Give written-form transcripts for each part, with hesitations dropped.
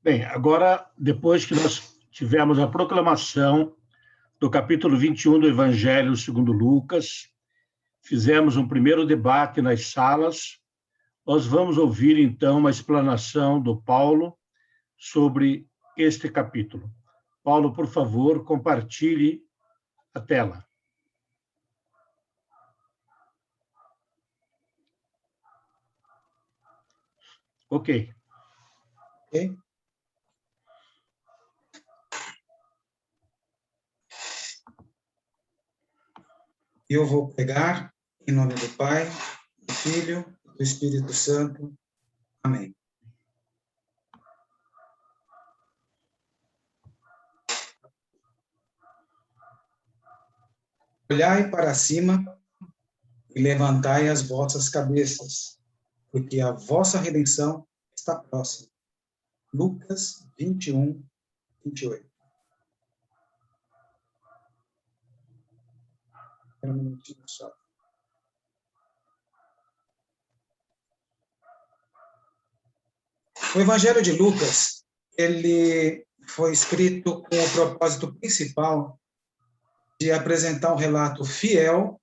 Bem, agora, depois que nós tivemos a proclamação do capítulo 21 do Evangelho segundo Lucas, fizemos um primeiro debate nas salas, nós vamos ouvir, então, uma explanação do Paulo sobre este capítulo. Paulo, por favor, compartilhe a tela. Ok. Ok. Eu vou pregar em nome do Pai, do Filho e do Espírito Santo. Amém. Olhai para cima e levantai as vossas cabeças, porque a vossa redenção está próxima. Lucas 21, 28. Um minutinho só. O Evangelho de Lucas, ele foi escrito com o propósito principal de apresentar um relato fiel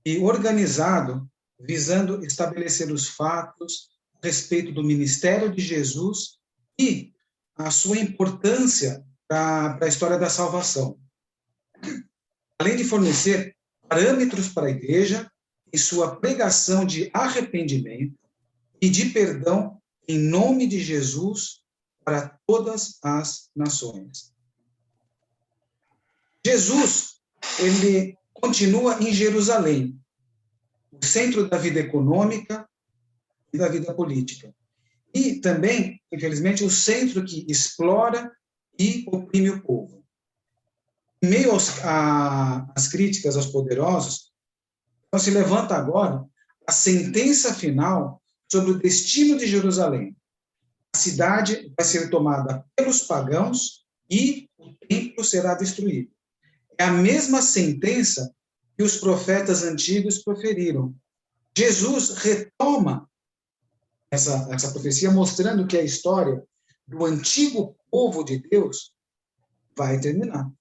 e organizado, visando estabelecer os fatos a respeito do ministério de Jesus e a sua importância para a história da salvação. Além de fornecer parâmetros para a igreja em sua pregação de arrependimento e de perdão em nome de Jesus para todas as nações. Jesus, ele continua em Jerusalém, o centro da vida econômica e da vida política. E também, infelizmente, o centro que explora e oprime o povo. Em meio às críticas aos poderosos, então se levanta agora a sentença final sobre o destino de Jerusalém. A cidade vai ser tomada pelos pagãos e o templo será destruído. É a mesma sentença que os profetas antigos proferiram. Jesus retoma essa profecia, mostrando que a história do antigo povo de Deus vai terminar.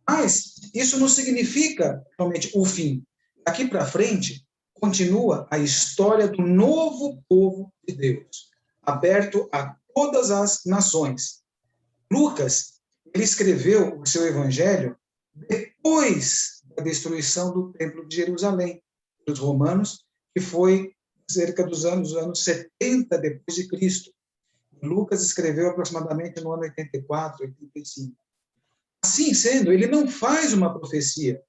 Mas isso não significa realmente o fim. Daqui para frente, continua a história do novo povo de Deus, aberto a todas as nações. Lucas, ele escreveu o seu evangelho depois da destruição do Templo de Jerusalém, dos romanos, que foi cerca dos anos 70 depois de Cristo. Lucas escreveu aproximadamente no ano 84, 85. Assim sendo, ele não faz uma profecia,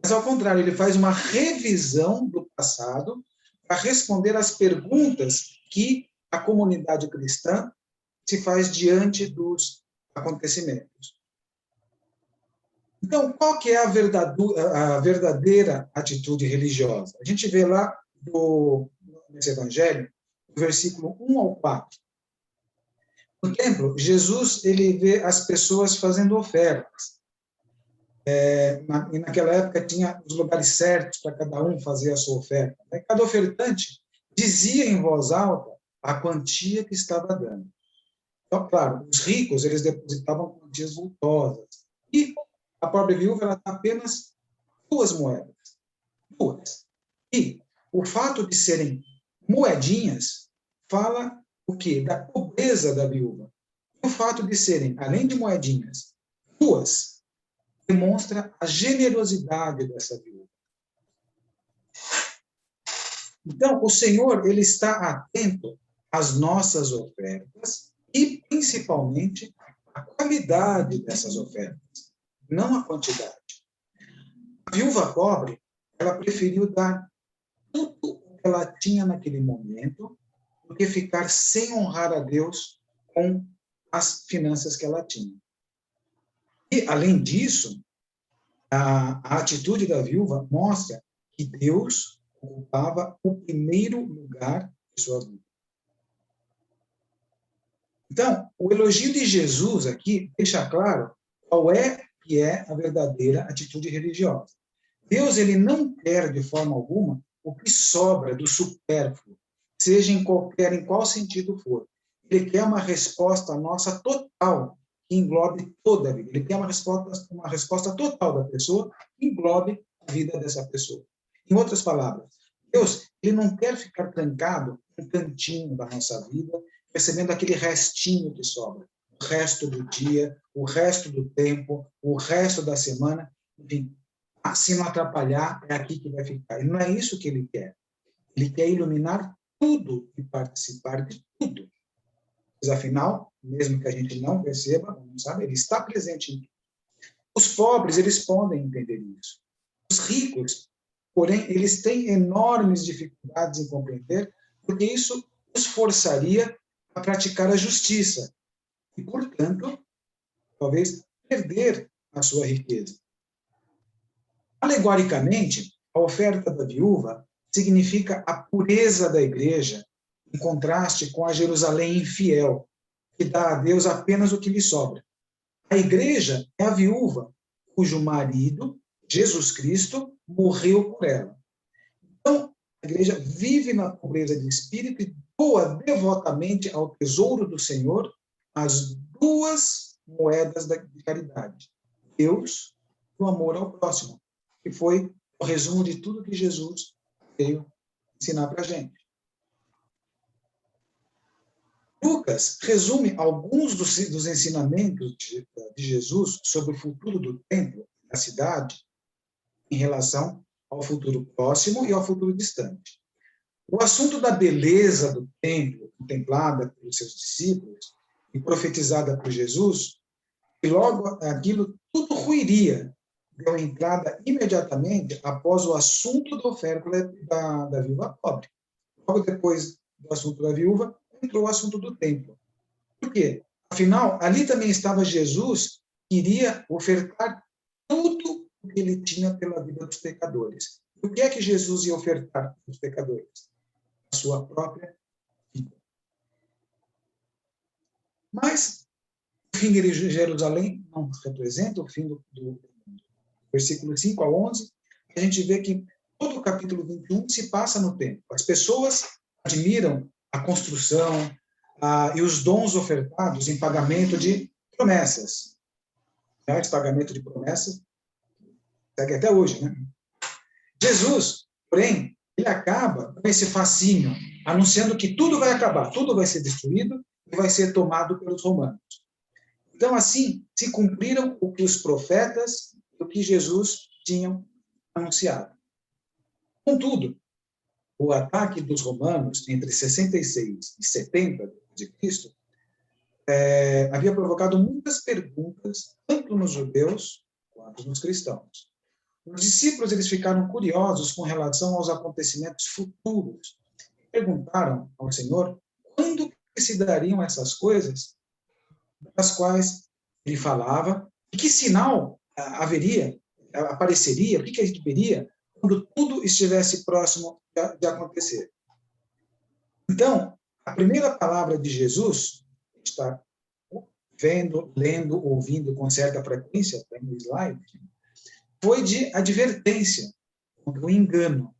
mas, ao contrário, ele faz uma revisão do passado para responder às perguntas que a comunidade cristã se faz diante dos acontecimentos. Então, qual que é a verdadeira atitude religiosa? A gente vê lá nesse evangelho, do versículo 1 ao 4. No templo, Jesus ele vê as pessoas fazendo ofertas. Naquela época tinha os lugares certos para cada um fazer a sua oferta. Cada ofertante dizia em voz alta a quantia que estava dando. Então, claro, os ricos eles depositavam quantias vultosas. E a pobre viúva ela dá apenas 2 moedas. 2. E o fato de serem moedinhas fala o quê? Da pobreza da viúva. O fato de serem, além de moedinhas, 2, demonstra a generosidade dessa viúva. Então, o Senhor, ele está atento às nossas ofertas e, principalmente, à qualidade dessas ofertas, não a quantidade. A viúva pobre, ela preferiu dar tudo o que ela tinha naquele momento do que ficar sem honrar a Deus com as finanças que ela tinha. E, além disso, a atitude da viúva mostra que Deus ocupava o primeiro lugar de sua vida. Então, o elogio de Jesus aqui deixa claro qual que é a verdadeira atitude religiosa. Deus ele não quer, de forma alguma, o que sobra do supérfluo, seja em qual sentido for. ele quer uma resposta nossa total, que englobe toda a vida. Ele quer uma resposta total da pessoa, que englobe a vida dessa pessoa. Em outras palavras, Deus, ele não quer ficar trancado num cantinho da nossa vida, recebendo aquele restinho que sobra. O resto do dia, o resto do tempo, o resto da semana, enfim, se não atrapalhar, é aqui que vai ficar. E não é isso que ele quer. Ele quer iluminar tudo e participar de tudo. Mas, afinal, mesmo que a gente não perceba, não sabe, ele está presente em tudo. Os pobres, eles podem entender isso. Os ricos, porém, eles têm enormes dificuldades em compreender, porque isso os forçaria a praticar a justiça e, portanto, talvez perder a sua riqueza. Alegoricamente, a oferta da viúva significa a pureza da igreja, em contraste com a Jerusalém infiel, que dá a Deus apenas o que lhe sobra. A igreja é a viúva, cujo marido, Jesus Cristo, morreu por ela. Então, a igreja vive na pobreza de espírito e doa devotamente ao tesouro do Senhor as duas moedas de caridade: Deus e o amor ao próximo, que foi o resumo de tudo que Jesus veio ensinar para a gente. Lucas resume alguns dos ensinamentos de Jesus sobre o futuro do templo, da cidade, em relação ao futuro próximo e ao futuro distante. O assunto da beleza do templo, contemplada pelos seus discípulos e profetizada por Jesus, e logo aquilo tudo ruiria, deu entrada imediatamente após o assunto da oferta da viúva pobre. Logo depois do assunto da viúva, entrou o assunto do templo. Por quê? Afinal, ali também estava Jesus, que iria ofertar tudo o que ele tinha pela vida dos pecadores. O que é que Jesus ia ofertar para os pecadores? A sua própria vida. Mas o fim de Jerusalém não representa o fim do mundo. Versículo 5 a 11, a gente vê que todo o capítulo 21 se passa no templo. As pessoas admiram a construção e os dons ofertados em pagamento de promessas. Esse pagamento de promessas segue até hoje, né? Jesus, porém, ele acaba com esse fascínio, anunciando que tudo vai acabar, tudo vai ser destruído e vai ser tomado pelos romanos. Então, assim, se cumpriram o que os profetas, o que Jesus tinham anunciado. Contudo, o ataque dos romanos entre 66 e 70 d.C. Havia provocado muitas perguntas, tanto nos judeus quanto nos cristãos. Os discípulos eles ficaram curiosos com relação aos acontecimentos futuros. Perguntaram ao Senhor quando que se dariam essas coisas das quais ele falava, e que sinal apareceria, o que a gente veria quando tudo estivesse próximo de acontecer. Então, a primeira palavra de Jesus, está vendo, lendo, ouvindo com certa frequência, está no slide, foi de advertência contra o engano.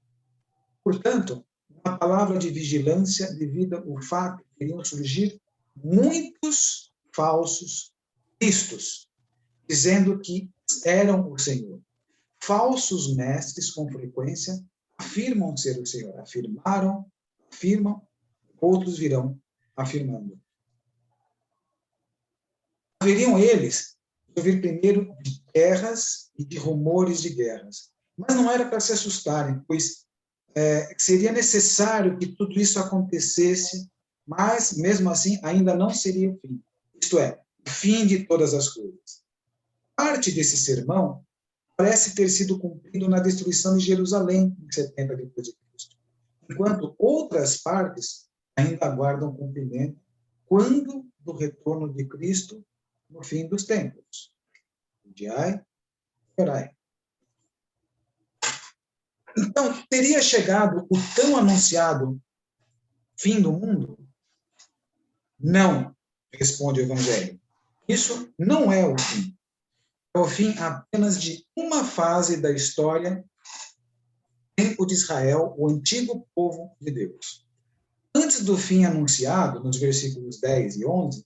Portanto, uma palavra de vigilância devido ao fato que iriam surgir muitos falsos cristos, dizendo que eram o Senhor. Falsos mestres, com frequência, afirmam ser o Senhor. Afirmam, outros virão afirmando. Haveriam eles de ouvir primeiro de guerras e de rumores de guerras. Mas não era para se assustarem, pois seria necessário que tudo isso acontecesse, mas, mesmo assim, ainda não seria o fim. Isto é, o fim de todas as coisas. Parte desse sermão parece ter sido cumprido na destruição de Jerusalém, em 70 d.C., enquanto outras partes ainda aguardam cumprimento quando do retorno de Cristo no fim dos tempos. Vigiai e orai. Então, teria chegado o tão anunciado fim do mundo? Não, responde o Evangelho. Isso não é o fim. É o fim apenas de uma fase da história, o tempo de Israel, o antigo povo de Deus. Antes antes do fim anunciado, nos versículos 10 e 11,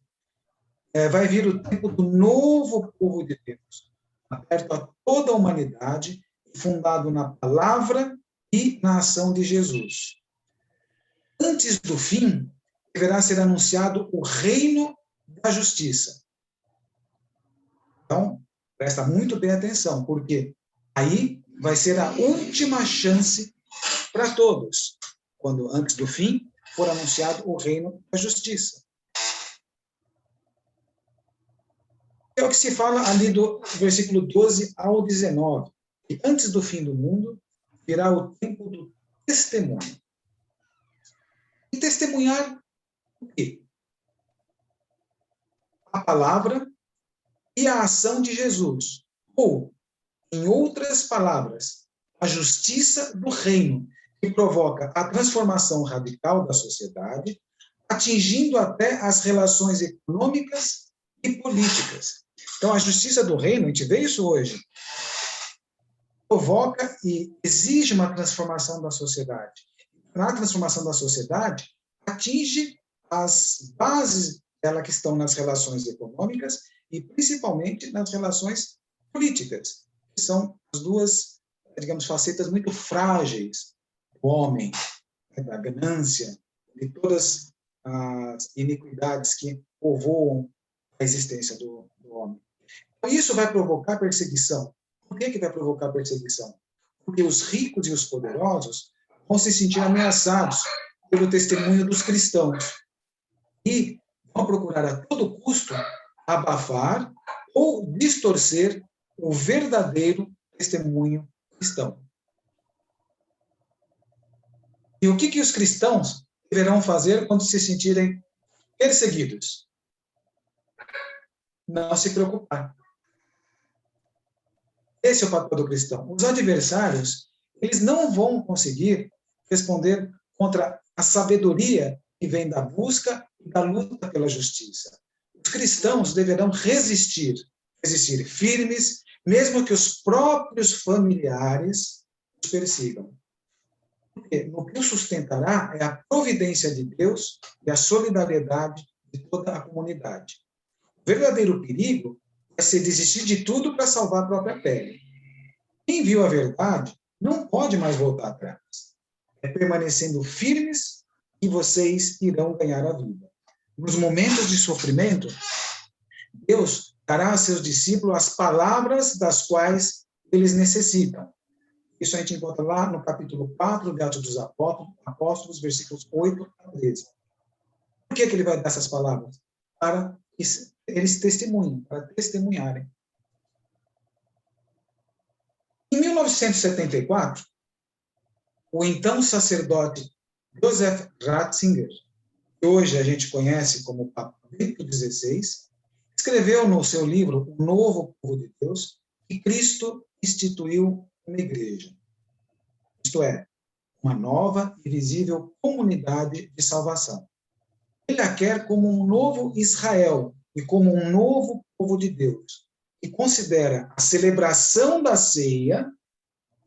vai vir o tempo do novo povo de Deus, aberto a toda a humanidade, fundado na palavra e na ação de Jesus. Antes do fim, deverá ser anunciado o reino da justiça. Então, presta muito bem atenção, porque aí vai ser a última chance para todos, quando antes do fim for anunciado o reino da justiça. É o que se fala ali do versículo 12 ao 19. E antes do fim do mundo, virá o tempo do testemunho. E testemunhar o quê? A palavra e a ação de Jesus. Ou, em outras palavras, a justiça do reino, que provoca a transformação radical da sociedade, atingindo até as relações econômicas e políticas. Então, a justiça do reino, a gente vê isso hoje, provoca e exige uma transformação da sociedade. Na transformação da sociedade, atinge as bases dela que estão nas relações econômicas e principalmente nas relações políticas, que são as duas, digamos, facetas muito frágeis do homem, da ganância, de todas as iniquidades que povoam a existência do homem. Então, isso vai provocar perseguição. Por que vai provocar perseguição? Porque os ricos e os poderosos vão se sentir ameaçados pelo testemunho dos cristãos e vão procurar a todo custo abafar ou distorcer o verdadeiro testemunho cristão. E o que os cristãos deverão fazer quando se sentirem perseguidos? Não se preocupar. Esse é o papel do cristão. Os adversários, eles não vão conseguir responder contra a sabedoria que vem da busca e da luta pela justiça. Os cristãos deverão resistir firmes, mesmo que os próprios familiares os persigam. Porque o que os sustentará é a providência de Deus e a solidariedade de toda a comunidade. O verdadeiro perigo vai ser desistir de tudo para salvar a própria pele. Quem viu a verdade não pode mais voltar atrás. É permanecendo firmes que vocês irão ganhar a vida. Nos momentos de sofrimento, Deus dará a seus discípulos as palavras das quais eles necessitam. Isso a gente encontra lá no capítulo 4 de Atos dos Apóstolos, versículos 8 a 13. Por que ele vai dar essas palavras? Para que eles testemunhem, para testemunharem. Em 1974, o então sacerdote Joseph Ratzinger, que hoje a gente conhece como Papa Bento XVI, escreveu no seu livro O Novo Povo de Deus que Cristo instituiu uma igreja. Isto é, uma nova e visível comunidade de salvação. Ele a quer como um novo Israel e como um novo povo de Deus, que considera a celebração da ceia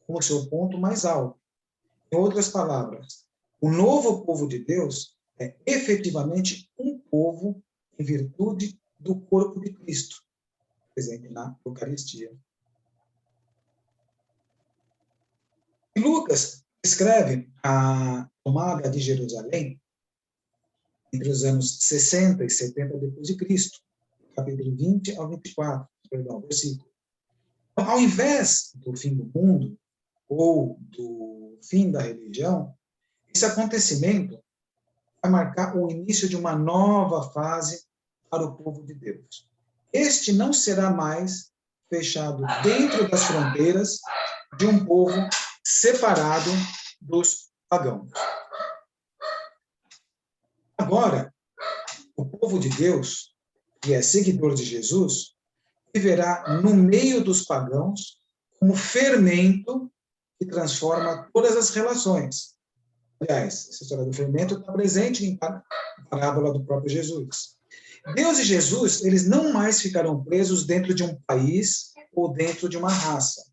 como seu ponto mais alto. Em outras palavras, o novo povo de Deus é efetivamente um povo em virtude do corpo de Cristo, presente na Eucaristia. Lucas escreve a tomada de Jerusalém entre os anos 60 e 70 depois de Cristo, capítulo 20 ao 24, versículo. Então, ao invés do fim do mundo ou do fim da religião, esse acontecimento vai marcar o início de uma nova fase para o povo de Deus. Este não será mais fechado dentro das fronteiras de um povo separado dos pagãos. Agora, o povo de Deus, que é seguidor de Jesus, viverá no meio dos pagãos como fermento que transforma todas as relações. Aliás, essa história do fermento está presente em parábola do próprio Jesus. Deus e Jesus, eles não mais ficarão presos dentro de um país ou dentro de uma raça.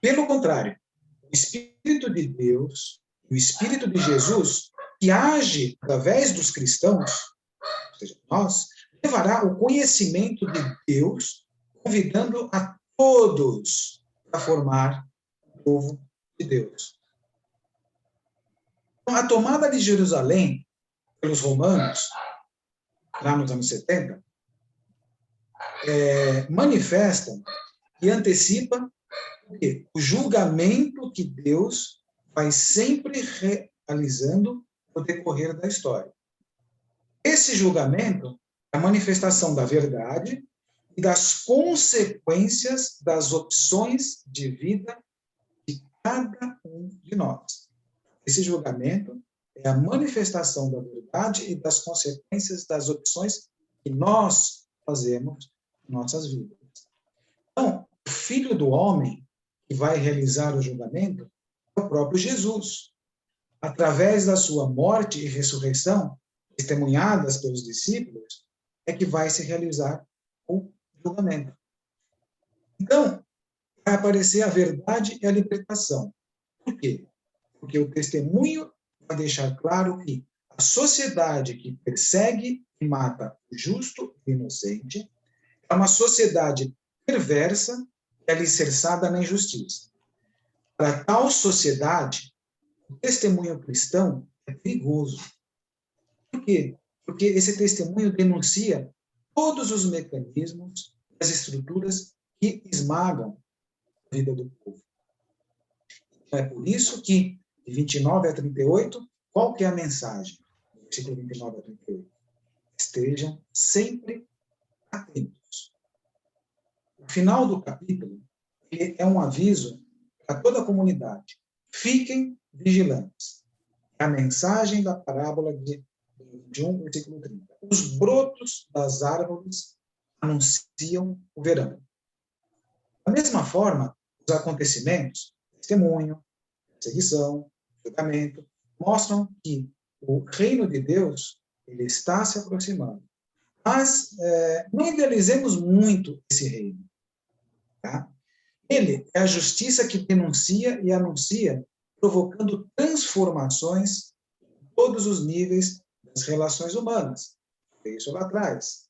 Pelo contrário, o Espírito de Deus, o Espírito de Jesus, que age através dos cristãos, ou seja, nós, levará o conhecimento de Deus, convidando a todos a formar o povo de Deus. Então, a tomada de Jerusalém pelos romanos, lá nos anos 70, manifesta e antecipa o julgamento que Deus vai sempre realizando no decorrer da história. Esse julgamento é a manifestação da verdade e das consequências das opções de vida de cada um de nós. Esse julgamento é a manifestação da verdade e das consequências das opções que nós fazemos em nossas vidas. Então, o Filho do Homem que vai realizar o julgamento é o próprio Jesus. Através da sua morte e ressurreição, testemunhadas pelos discípulos, é que vai se realizar o julgamento. Então, vai aparecer a verdade e a libertação. Por quê? Porque o testemunho vai deixar claro que a sociedade que persegue e mata o justo e inocente é uma sociedade perversa e alicerçada na injustiça. Para tal sociedade, o testemunho cristão é perigoso. Por quê? Porque esse testemunho denuncia todos os mecanismos, as estruturas que esmagam a vida do povo. Então, é por isso que, de 29 a 38, qual que é a mensagem? Versículo 29 a 38. Estejam sempre atentos. O final do capítulo é um aviso para toda a comunidade. Fiquem vigilantes. É a mensagem da parábola de 1, versículo 30. Os brotos das árvores anunciam o verão. Da mesma forma, os acontecimentos, testemunho, perseguição, julgamento, mostram que o reino de Deus ele está se aproximando. Mas não idealizemos muito esse reino. Tá? Ele é a justiça que denuncia e anuncia, provocando transformações em todos os níveis das relações humanas. Isso lá atrás.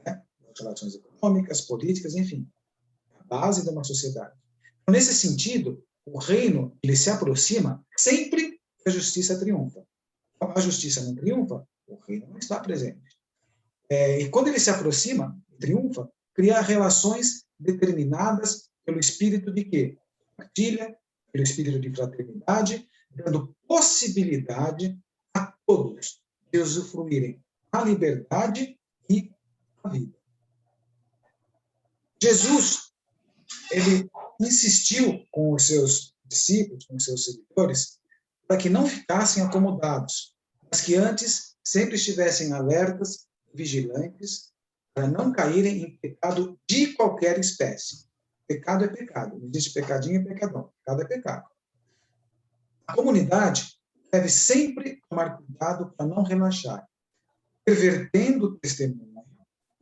Né? As relações econômicas, políticas, enfim. A base de uma sociedade. Então, nesse sentido, o reino ele se aproxima sempre que a justiça triunfa. Então, a justiça não triunfa, o reino não está presente. E quando ele se aproxima, triunfa, cria relações determinadas pelo espírito de quê? Partilha, pelo espírito de fraternidade, dando possibilidade a todos de usufruírem a liberdade e a vida. Jesus, ele insistiu com os seus discípulos, com os seus seguidores, para que não ficassem acomodados, mas que antes sempre estivessem alertas, vigilantes, para não caírem em pecado de qualquer espécie. Pecado é pecado, não existe pecadinho e pecadão. Pecado é pecado. A comunidade deve sempre tomar cuidado para não relaxar, pervertendo o testemunho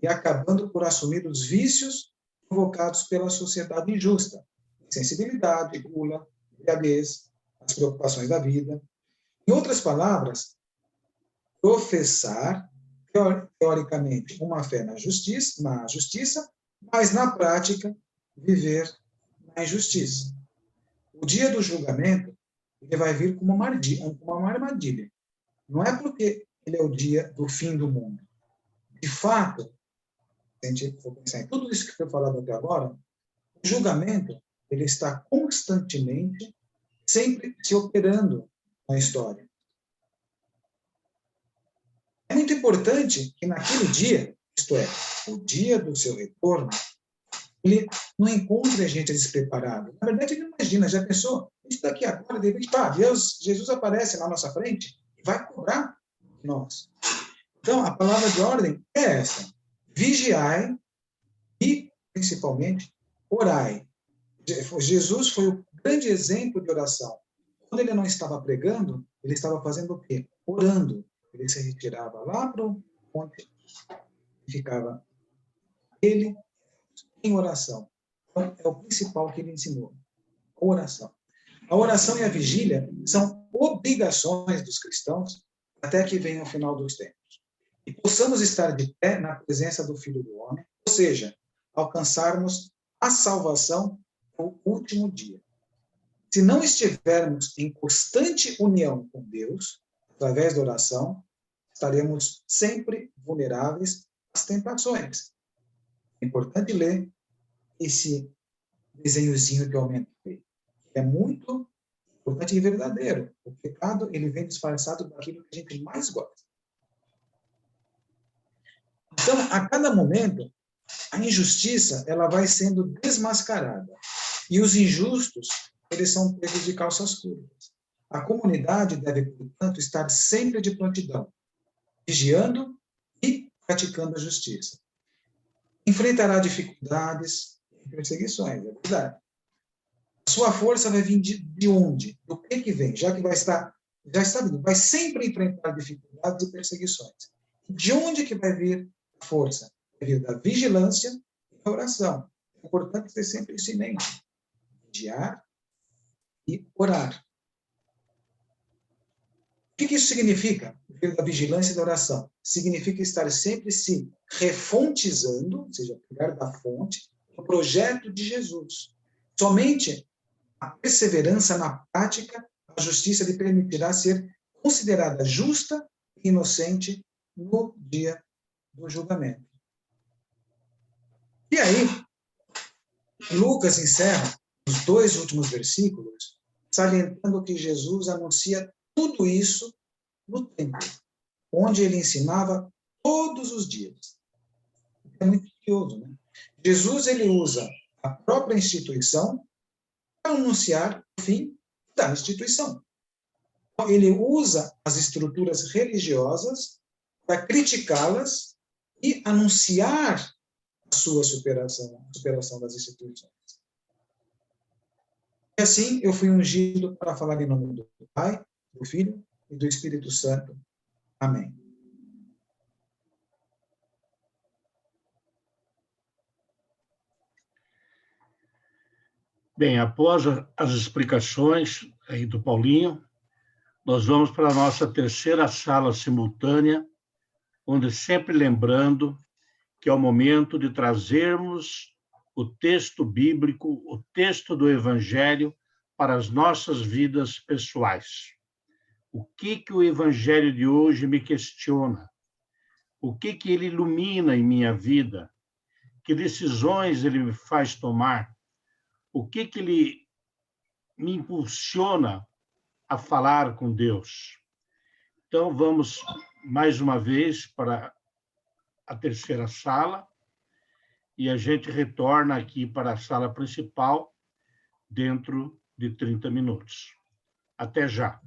e acabando por assumir os vícios provocados pela sociedade injusta, insensibilidade, gula, embriaguez, as preocupações da vida. Em outras palavras, professar, teoricamente, uma fé na justiça, mas na prática, viver na injustiça. O dia do julgamento, ele vai vir como uma armadilha. Não é porque ele é o dia do fim do mundo. De fato, se a gente for pensar em tudo isso que foi falado até agora, o julgamento ele está constantemente, sempre se operando na história. É muito importante que naquele dia, isto é, o dia do seu retorno, ele não encontre a gente despreparado. Na verdade, ele imagina, já pensou? A gente está aqui agora, de repente, Jesus aparece na nossa frente e vai cobrar nós. Então, a palavra de ordem é essa. Vigiai e, principalmente, orai. Jesus foi o grande exemplo de oração. Quando ele não estava pregando, ele estava fazendo o quê? Orando. Ele se retirava lá para o monte e ficava ele em oração. Então, é o principal que ele ensinou. A oração. A oração e a vigília são obrigações dos cristãos até que venha o final dos tempos. E possamos estar de pé na presença do Filho do Homem, ou seja, alcançarmos a salvação no último dia. Se não estivermos em constante união com Deus, através da oração, estaremos sempre vulneráveis às tentações. É importante ler esse desenhozinho que eu aumentei. É muito importante e verdadeiro. O pecado, ele vem disfarçado daquilo que a gente mais gosta. Então, a cada momento, a injustiça, ela vai sendo desmascarada. E os injustos, eles são pegos de calças curtas. A comunidade deve, portanto, estar sempre de prontidão, vigiando e praticando a justiça. Enfrentará dificuldades e perseguições, é verdade. A sua força vai vir de onde? Do que vem? Já que já está vindo, vai sempre enfrentar dificuldades e perseguições. De onde que vai vir a força? Vai vir da vigilância e da oração. É importante ter sempre isso em mente. Vigiar e orar. O que isso significa? Vir da vigilância e da oração. Significa estar sempre se refontizando, ou seja, pegar da fonte, o projeto de Jesus. Somente a perseverança na prática, a justiça lhe permitirá ser considerada justa e inocente no dia do julgamento. E aí, Lucas encerra os 2 últimos versículos, salientando que Jesus anuncia tudo isso no templo, onde ele ensinava todos os dias. É muito curioso, né? Jesus, ele usa a própria instituição para anunciar o fim da instituição. Ele usa as estruturas religiosas para criticá-las e anunciar a sua superação das instituições. E assim, eu fui ungido para falar em nome do Pai, do Filho e do Espírito Santo. Amém. Bem, após as explicações aí do Paulinho, nós vamos para a nossa terceira sala simultânea, onde sempre lembrando que é o momento de trazermos o texto bíblico, o texto do Evangelho para as nossas vidas pessoais. O que o Evangelho de hoje me questiona? O que ele ilumina em minha vida? Que decisões ele me faz tomar? O que ele me impulsiona a falar com Deus? Então, vamos mais uma vez para a terceira sala e a gente retorna aqui para a sala principal dentro de 30 minutos. Até já.